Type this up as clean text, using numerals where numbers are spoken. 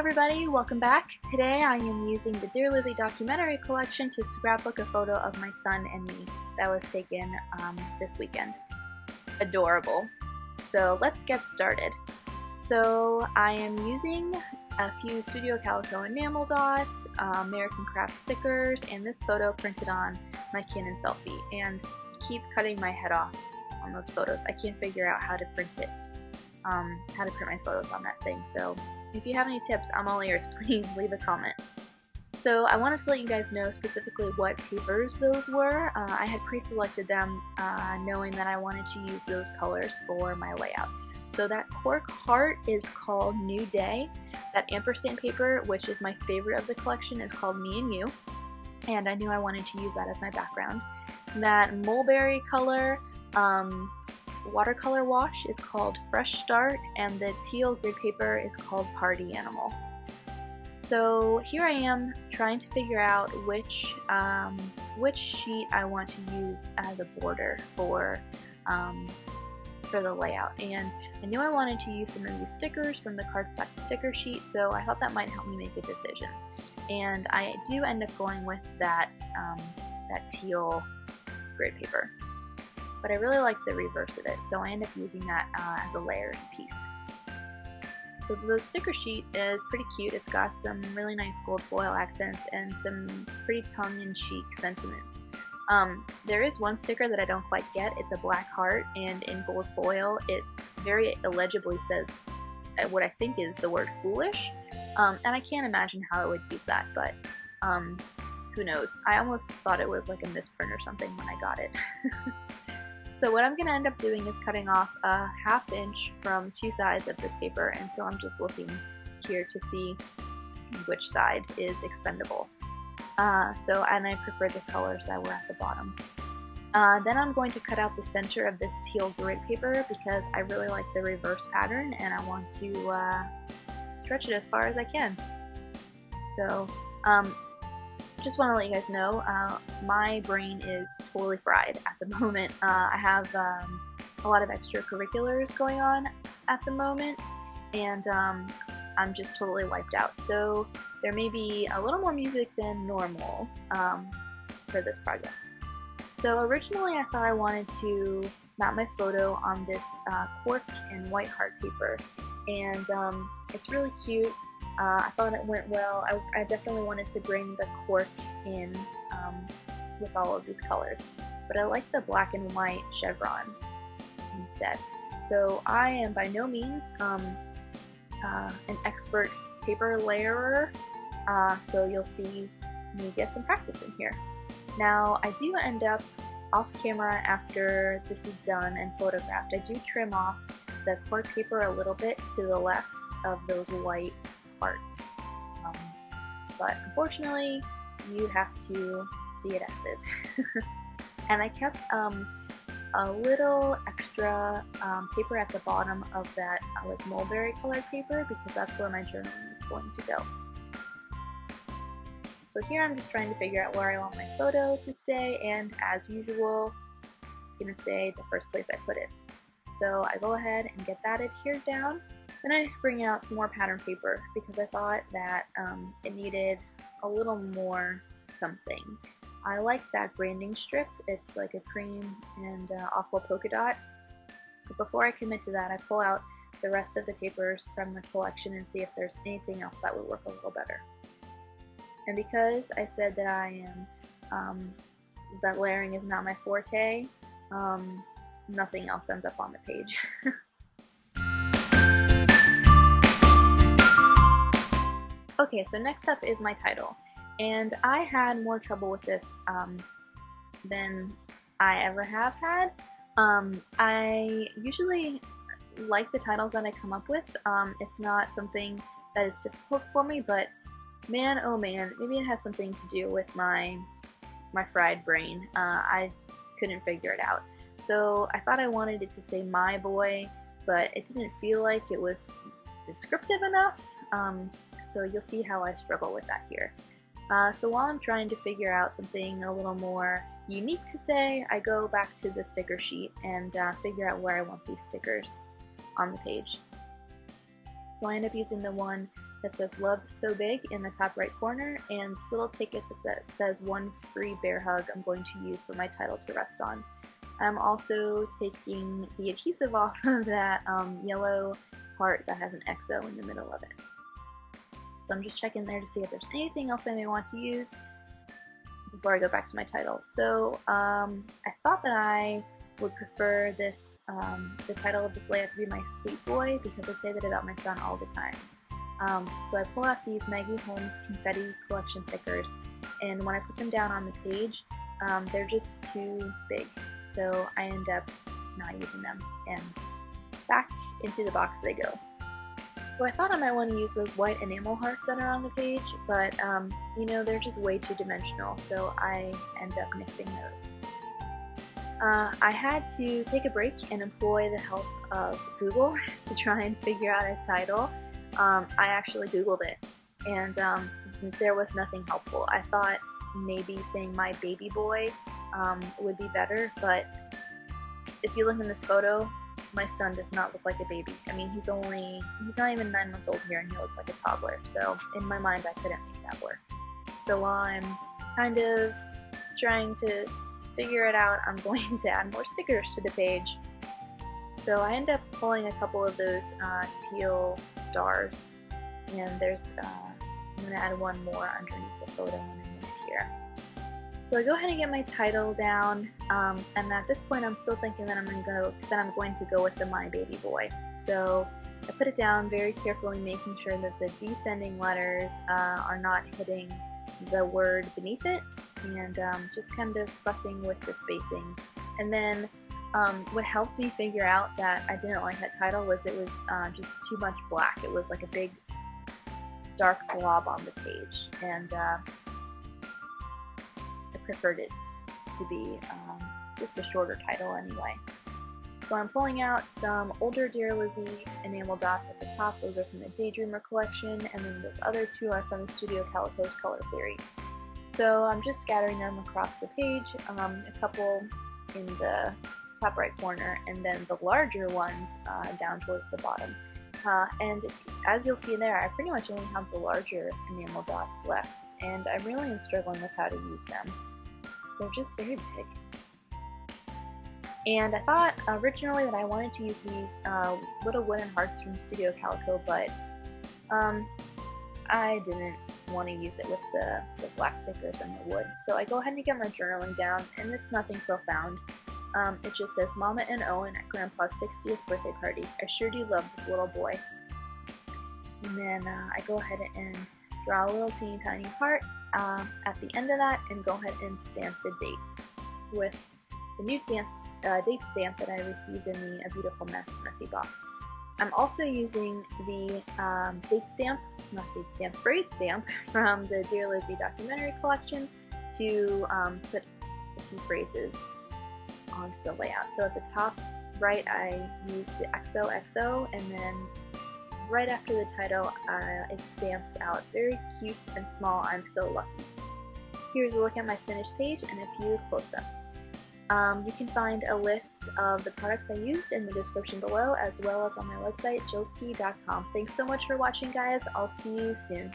everybody, welcome back. Today I am using the Dear Lizzy documentary collection to scrapbook a photo of my son and me that was taken this weekend. Adorable. So let's get started. So I am using a few Studio Calico enamel dots, American Craft stickers, and this photo printed on my Canon selfie. And I keep cutting my head off on those photos. I can't figure out how to print it, how to print my photos on that thing. So if you have any tips, I'm all ears. Please leave a comment. So I wanted to let you guys know specifically what papers those were. I had pre-selected them knowing that I wanted to use those colors for my layout. So that cork heart is called New Day. That ampersand paper, which is my favorite of the collection, is called Me and You. And I knew I wanted to use that as my background. That mulberry color watercolor wash is called Fresh Start, and the teal grid paper is called Party Animal. So here I am trying to figure out which sheet I want to use as a border for the layout. And I knew I wanted to use some of these stickers from the Cardstock sticker sheet, so I thought that might help me make a decision. And I do end up going with that teal grid paper. But I really like the reverse of it, so I end up using that as a layered piece. So the sticker sheet is pretty cute. It's got some really nice gold foil accents and some pretty tongue-in-cheek sentiments. There is one sticker that I don't quite get. It's a black heart, and in gold foil it very illegibly says what I think is the word foolish. And I can't imagine how I would use that, but who knows. I almost thought it was like a misprint or something when I got it. So what I'm going to end up doing is cutting off a 1/2 inch from two sides of this paper, and so I'm just looking here to see which side is expendable. And I prefer the colors that were at the bottom. Then I'm going to cut out the center of this teal grid paper because I really like the reverse pattern and I want to stretch it as far as I can. So just want to let you guys know, my brain is totally fried at the moment. I have a lot of extracurriculars going on at the moment, and I'm just totally wiped out. So there may be a little more music than normal for this project. So originally I thought I wanted to mount my photo on this cork and white heart paper, and it's really cute. I thought it went well. I definitely wanted to bring the cork in with all of these colors, but I like the black and white chevron instead. So I am by no means an expert paper layerer, so you'll see me get some practice in here. Now I do end up off camera after this is done and photographed. I do trim off the cork paper a little bit to the left of those white parts, but unfortunately you have to see it as is. And I kept a little extra paper at the bottom of that like mulberry colored paper because that's where my journaling is going to go. So here I'm just trying to figure out where I want my photo to stay, and as usual it's going to stay the first place I put it. So I go ahead and get that adhered down. Then I bring out some more pattern paper because I thought that it needed a little more something. I like that branding strip. It's like a cream and aqua polka dot. But before I commit to that, I pull out the rest of the papers from the collection and see if there's anything else that would work a little better. And because I said that I am, that layering is not my forte, nothing else ends up on the page. Okay, so next up is my title, and I had more trouble with this than I ever have had. I usually like the titles that I come up with. It's not something that is difficult for me, but man, oh man, maybe it has something to do with my fried brain. I couldn't figure it out. So I thought I wanted it to say My Boy, but it didn't feel like it was descriptive enough. So you'll see how I struggle with that here. So while I'm trying to figure out something a little more unique to say, I go back to the sticker sheet and figure out where I want these stickers on the page. So I end up using the one that says "Love So Big" in the top right corner, and this little ticket that says "One Free Bear Hug" I'm going to use for my title to rest on. I'm also taking the adhesive off of that yellow part that has an XO in the middle of it. So I'm just checking there to see if there's anything else I may want to use before I go back to my title. So I thought that I would prefer this, the title of this layout to be My Sweet Boy, because I say that about my son all the time. So I pull out these Maggie Holmes Confetti Collection thickers, and when I put them down on the page, they're just too big. So I end up not using them, and back into the box they go. So I thought I might want to use those white enamel hearts that are on the page, but you know, they're just way too dimensional, so I end up nixing those. I had to take a break and employ the help of Google to try and figure out a title. I actually Googled it, and there was nothing helpful. I thought maybe saying "My Baby Boy" would be better, but if you look in this photo, my son does not look like a baby. I mean, he's not even 9 months old here, and he looks like a toddler, so in my mind I couldn't make that work. So while I'm kind of trying to figure it out, I'm going to add more stickers to the page. So I end up pulling a couple of those teal stars, and there's I'm going to add one more underneath the photo in a minute here. So I go ahead and get my title down, and at this point I'm still thinking that I'm going to go with the "My Baby Boy." So I put it down very carefully, making sure that the descending letters are not hitting the word beneath it, and just kind of fussing with the spacing. And then what helped me figure out that I didn't like that title was it was just too much black. It was like a big dark blob on the page, and I preferred it to be just a shorter title anyway. So I'm pulling out some older Dear Lizzy enamel dots at the top. Those are from the Daydreamer collection, and then those other two are from the Studio Calico's Color Theory. So I'm just scattering them across the page, a couple in the top right corner, and then the larger ones down towards the bottom. And as you'll see there, I pretty much only have the larger enamel dots left, and I really am struggling with how to use them. They're just very big. And I thought originally that I wanted to use these little wooden hearts from Studio Calico, but I didn't want to use it with the black stickers and the wood. So I go ahead and get my journaling down, and it's nothing profound. It just says, "Mama and Owen at Grandpa's 60th birthday party. I sure do love this little boy." And then I go ahead and draw a little teeny tiny heart at the end of that, and go ahead and stamp the date with the new date stamp that I received in the A Beautiful Messy box. I'm also using the phrase stamp from the Dear Lizzy documentary collection to put a few phrases onto the layout. So at the top right, I use the XOXO, and then right after the title, it stamps out very cute and small, "I'm so lucky." Here's a look at my finished page and a few close-ups. You can find a list of the products I used in the description below, as well as on my website, jillski.com. Thanks so much for watching, guys. I'll see you soon.